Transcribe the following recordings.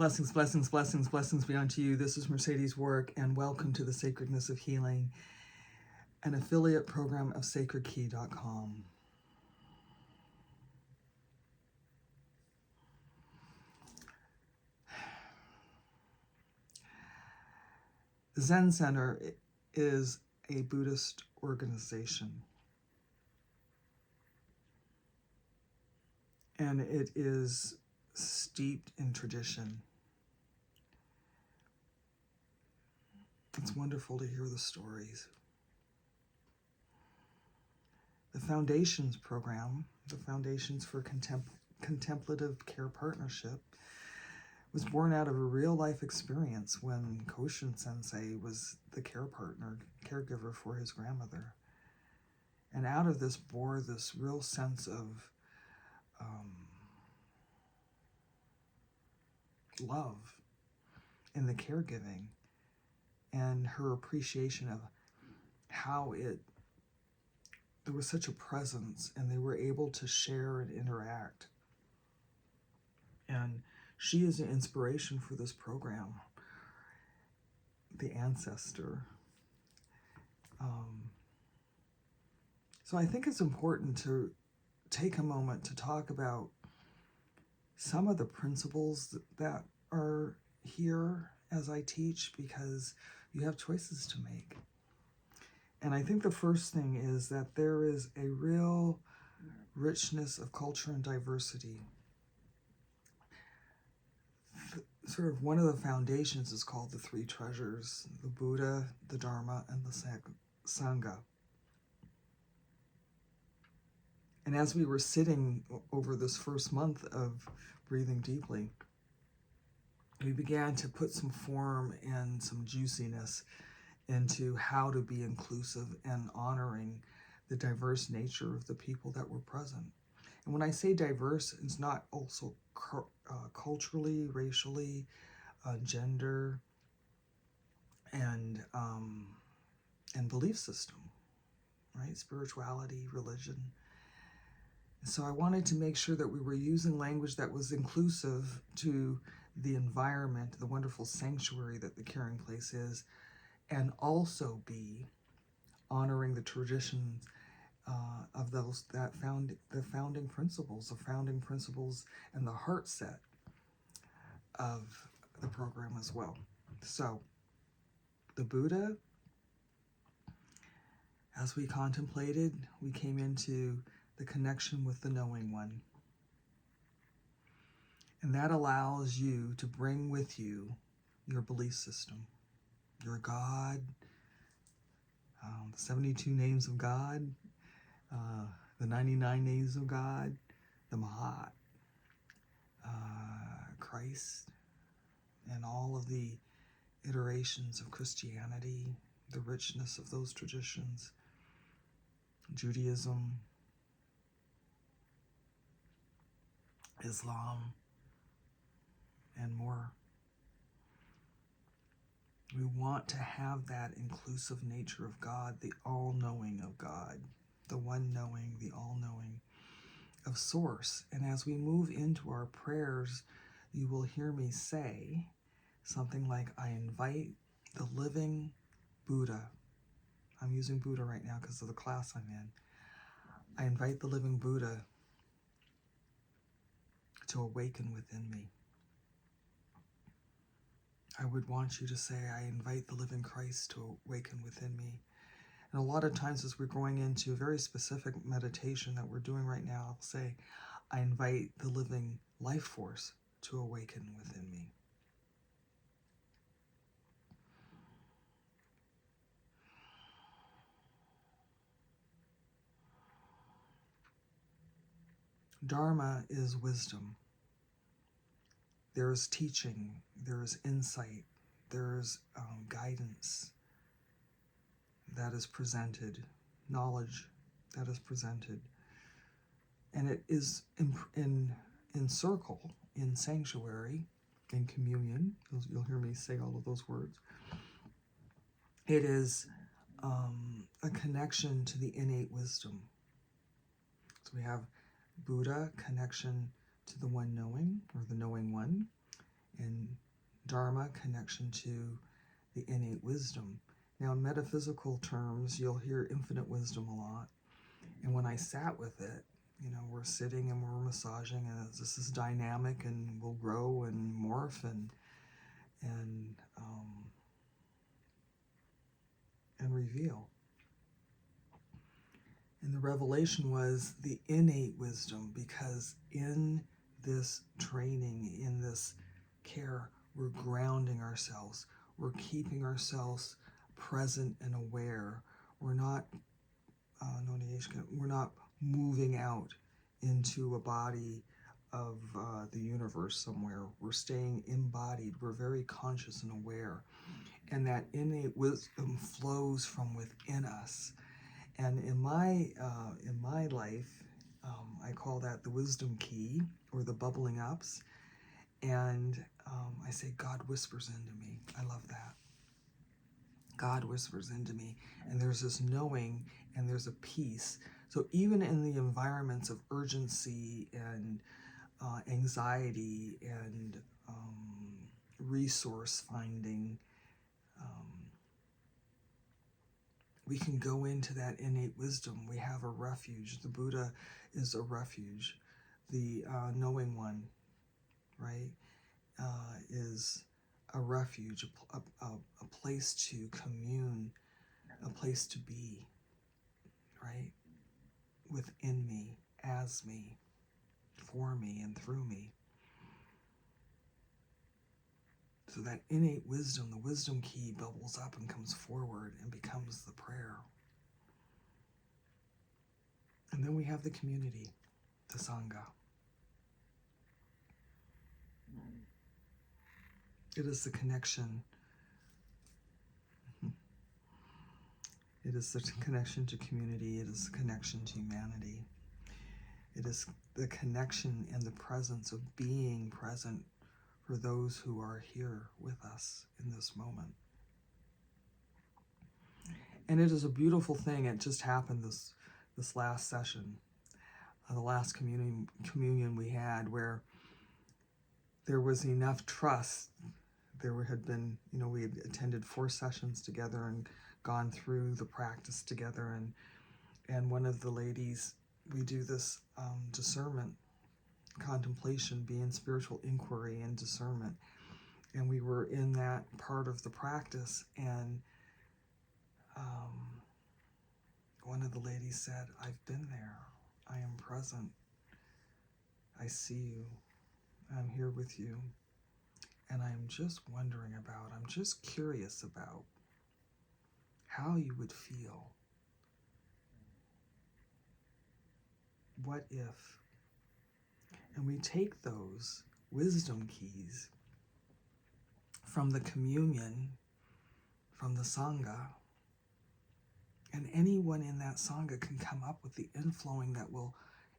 Blessings, blessings, blessings, blessings be unto you. This is Mercedes Warrick, and welcome to the Sacredness of Healing, an affiliate program of sacredqi.com. The Zen Center is a Buddhist organization, and it is steeped in tradition. It's wonderful to hear the stories. The Foundations program, the Foundations for Contemplative Care Partnership, was born out of a real-life experience when Koshin Sensei was the caregiver for his grandmother. And out of this bore this real sense of love in the caregiving, and her appreciation of how there was such a presence, and they were able to share and interact. And she is an inspiration for this program, the ancestor. So I think it's important to take a moment to talk about some of the principles that are here as I teach, because you have choices to make. And I think the first thing is that there is a real richness of culture and diversity. Sort of one of the foundations is called the three treasures: the Buddha, the Dharma, and the Sangha. And as we were sitting over this first month of breathing deeply, we began to put some form and some juiciness into how to be inclusive and honoring the diverse nature of the people that were present. And when I say diverse, it's not also culturally, racially, gender, and belief system, right? Spirituality, religion. So I wanted to make sure that we were using language that was inclusive to the environment, the wonderful sanctuary that the caring place is, and also be honoring the traditions of those that found the founding principles and the heart set of the program as well. So the Buddha, as we contemplated, we came into the connection with the knowing one. And that allows you to bring with you your belief system, your God, the 72 names of God, the 99 names of God, the Mahat, Christ, and all of the iterations of Christianity, the richness of those traditions, Judaism, Islam, and more. We want to have that inclusive nature of God, the all-knowing of God, the one knowing, the all-knowing of Source. And as we move into our prayers, you will hear me say something like, I invite the living Buddha. I'm using Buddha right now because of the class I'm in. I invite the living Buddha to awaken within me. I would want you to say, I invite the living Christ to awaken within me. And a lot of times as we're going into a very specific meditation that we're doing right now, I'll say, I invite the living life force to awaken within me. Dharma is wisdom. There is teaching, there is insight, there is guidance that is presented, knowledge that is presented. And it is in circle, in sanctuary, in communion. You'll hear me say all of those words. It is a connection to the innate wisdom. So we have Buddha, connection to the one knowing, or the knowing one, and Dharma, connection to the innate wisdom. Now, in metaphysical terms, you'll hear infinite wisdom a lot. And when I sat with it, we're sitting and we're massaging, and this is dynamic and will grow and morph and reveal. And the revelation was the innate wisdom, because in this training, in this care, we're grounding ourselves. We're keeping ourselves present and aware. We're not moving out into a body of the universe somewhere. We're staying embodied. We're very conscious and aware. And that innate wisdom flows from within us. And in my life, I call that the wisdom key, or the bubbling ups. And I say, God whispers into me. I love that. God whispers into me. And there's this knowing, and there's a peace. So even in the environments of urgency and anxiety and resource finding, we can go into that innate wisdom. We have a refuge. The Buddha is a refuge. The knowing one, right, is a refuge, a place to commune, a place to be, right, within me, as me, for me, and through me. So that innate wisdom, the wisdom key, bubbles up and comes forward and becomes the prayer. And then we have the community, the Sangha. It is the connection. It is the connection to community. It is the connection to humanity. It is the connection and the presence of being present for those who are here with us in this moment. And it is a beautiful thing. It just happened this last session, the last communion we had, where there was enough trust. There had been, we had attended 4 sessions together and gone through the practice together. And one of the ladies, we do this discernment, contemplation, being spiritual inquiry and discernment. And we were in that part of the practice, and one of the ladies said, I've been there. I am present. I see you. I'm here with you. And I'm just wondering about, I'm just curious about how you would feel. What if? And we take those wisdom keys from the communion, from the Sangha, and anyone in that Sangha can come up with the inflowing that will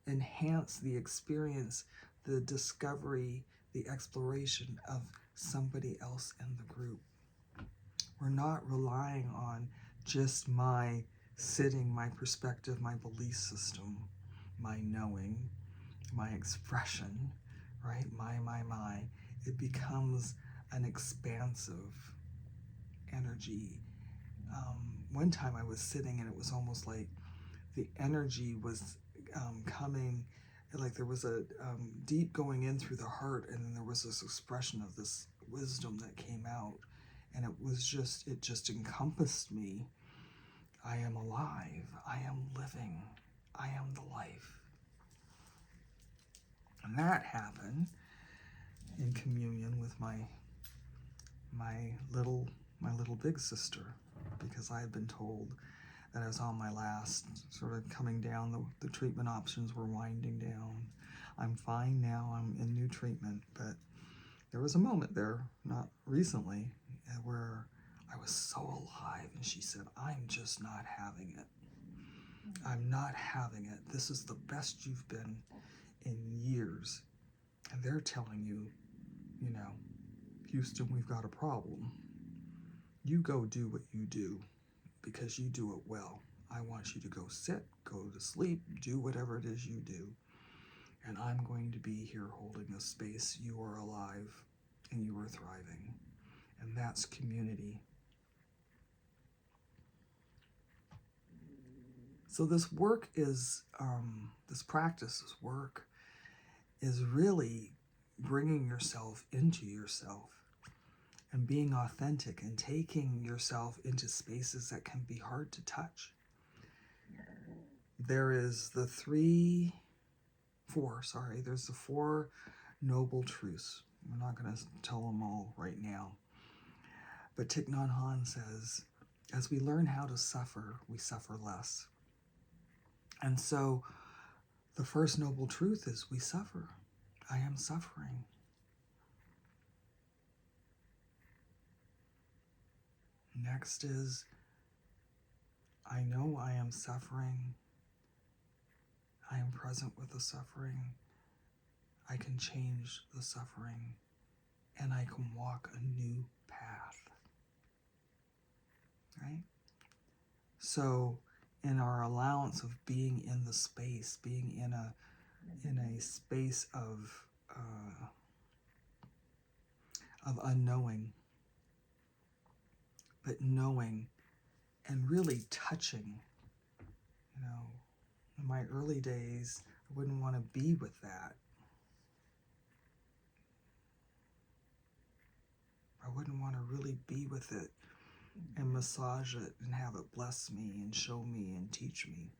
enhance the experience, the discovery, the exploration of somebody else in the group. We're not relying on just my sitting, my perspective, my belief system, my knowing, my expression, right? My. It becomes an expansive energy. One time I was sitting, and it was almost like the energy was coming, like there was a deep going in through the heart, and then there was this expression of this wisdom that came out, and it just encompassed me. I am alive. I am living. I am the life. And that happened in communion with my little big sister, because I had been told that I was on my last, sort of coming down, the treatment options were winding down. I'm fine now, I'm in new treatment, but there was a moment there, not recently, where I was so alive, and she said, I'm just not having it. I'm not having it. This is the best you've been in years. And they're telling you, Houston, we've got a problem. You go do what you do, because you do it well. I want you to go sit, go to sleep, do whatever it is you do. And I'm going to be here holding this space. You are alive and you are thriving. and that's community. So this work is, this practice, this work is really bringing yourself into yourself and being authentic and taking yourself into spaces that can be hard to touch. There's the four noble truths. We're not going to tell them all right now. But Thich Nhat Hanh says, as we learn how to suffer, we suffer less. And so the first noble truth is we suffer. I am suffering. Next is, I know I am suffering. I am present with the suffering. I can change the suffering, and I can walk a new path. Right? So in our allowance of being in the space, being in a space of unknowing, but knowing and really touching. You know, in my early days, I wouldn't want to be with that. I wouldn't want to really be with it and massage it and have it bless me and show me and teach me.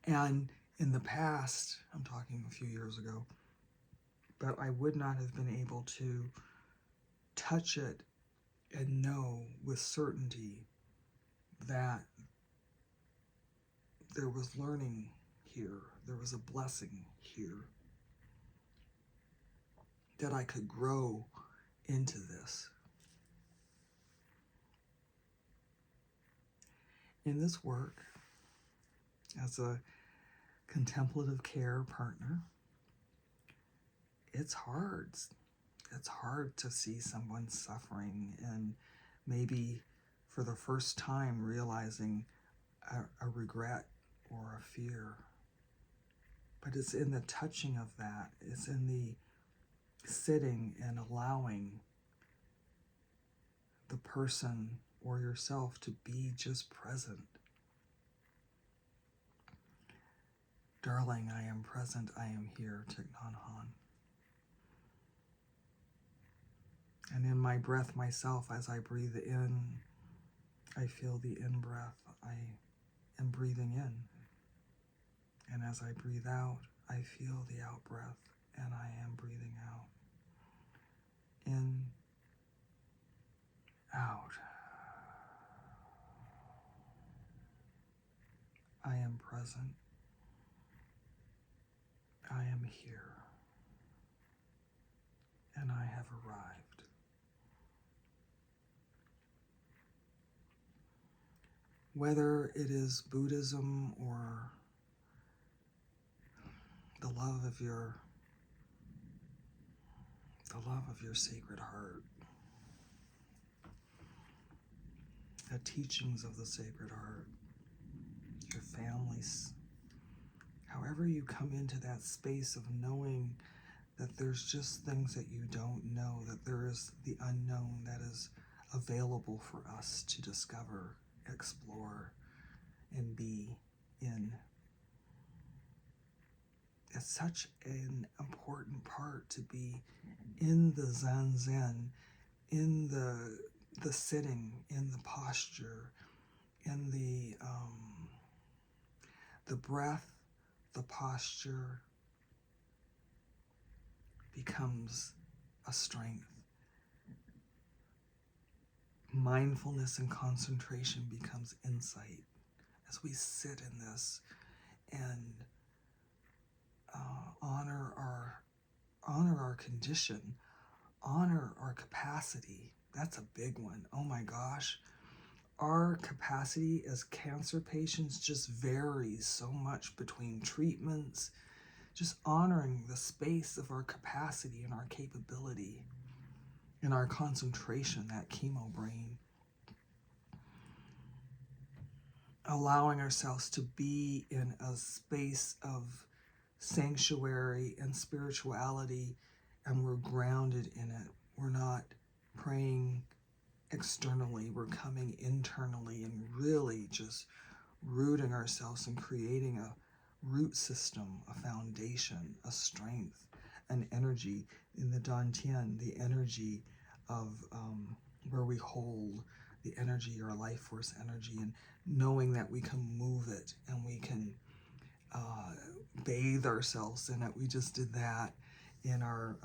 And in the past, I'm talking a few years ago, but I would not have been able to touch it and know with certainty that there was learning here, there was a blessing here, that I could grow into this. In this work, as a contemplative care partner, it's hard. It's hard to see someone suffering and maybe for the first time realizing a regret or a fear. But it's in the touching of that. It's in the sitting and allowing the person or yourself to be just present. Darling, I am present, I am here, Thich Nhat Hanh. And in my breath myself, as I breathe in, I feel the in-breath. I am breathing in. And as I breathe out, I feel the out-breath, and I am breathing out. In, out. I am present. I am here. And I have arrived. Whether it is Buddhism or the love of your sacred heart, the teachings of the Sacred Heart, your families, however you come into that space of knowing that there's just things that you don't know, that there is the unknown that is available for us to discover, explore, and be in. It's such an important part to be in the Zen, in the sitting, in the posture, in the breath, the posture becomes a strength. Mindfulness and concentration becomes insight as we sit in this and honor our condition, honor our capacity. That's a big one. Oh my gosh. Our capacity as cancer patients just varies so much between treatments, just honoring the space of our capacity and our capability and our concentration, that chemo brain. Allowing ourselves to be in a space of sanctuary and spirituality, and we're grounded in it. We're not praying externally, we're coming internally and really just rooting ourselves and creating a root system, a foundation, a strength, an energy in the Dantian, the energy of where we hold the energy, our life force energy, and knowing that we can move it and we can bathe ourselves in it. We just did that in our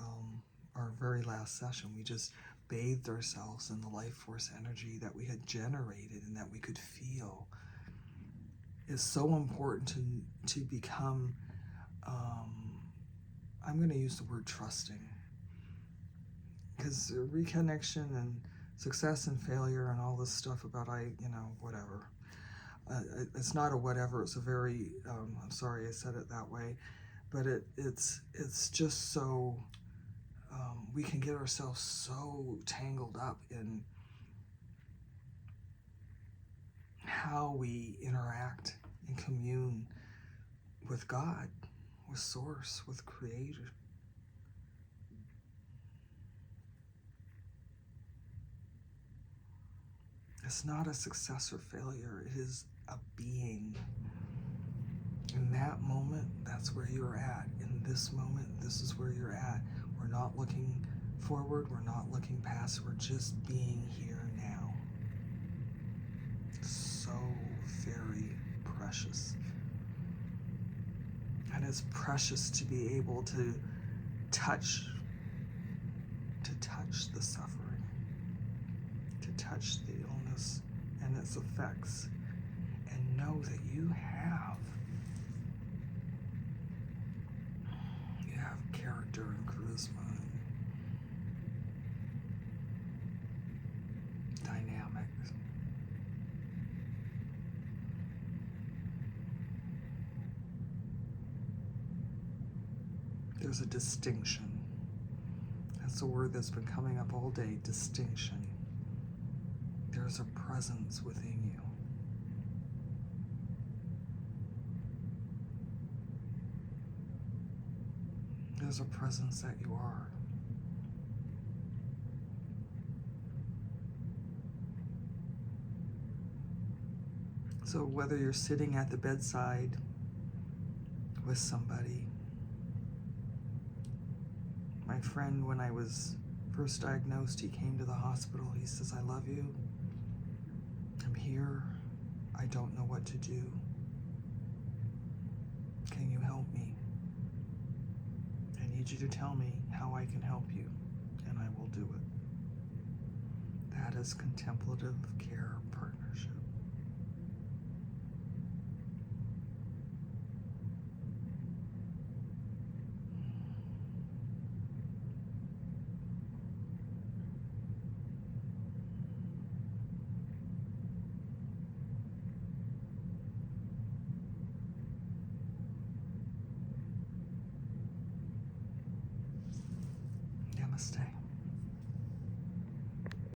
very last session. We just bathed ourselves in the life force energy that we had generated and that we could feel. It's so important to become, I'm going to use the word trusting, because reconnection and success and failure and all this stuff about whatever. It's not a whatever, it's a very, I'm sorry I said it that way, but it's just so, we can get ourselves so tangled up in how we interact and commune with God, with Source, with Creator. It's not a success or failure, it is a being. In that moment, that's where you're at. In this moment, this is where you're at. We're not looking forward, we're not looking past, we're just being here now. So very precious. And it's precious to be able to touch the suffering, to touch the illness and its effects, and know that you have character and charisma and dynamic. There's a distinction. That's a word that's been coming up all day, distinction. There's a presence within you. There's a presence that you are. So whether you're sitting at the bedside with somebody, my friend, when I was first diagnosed, he came to the hospital. He says, I love you. I'm here. I don't know what to do. Can you help me? I need you to tell me how I can help you, and I will do it. That is contemplative care partnership. Namaste.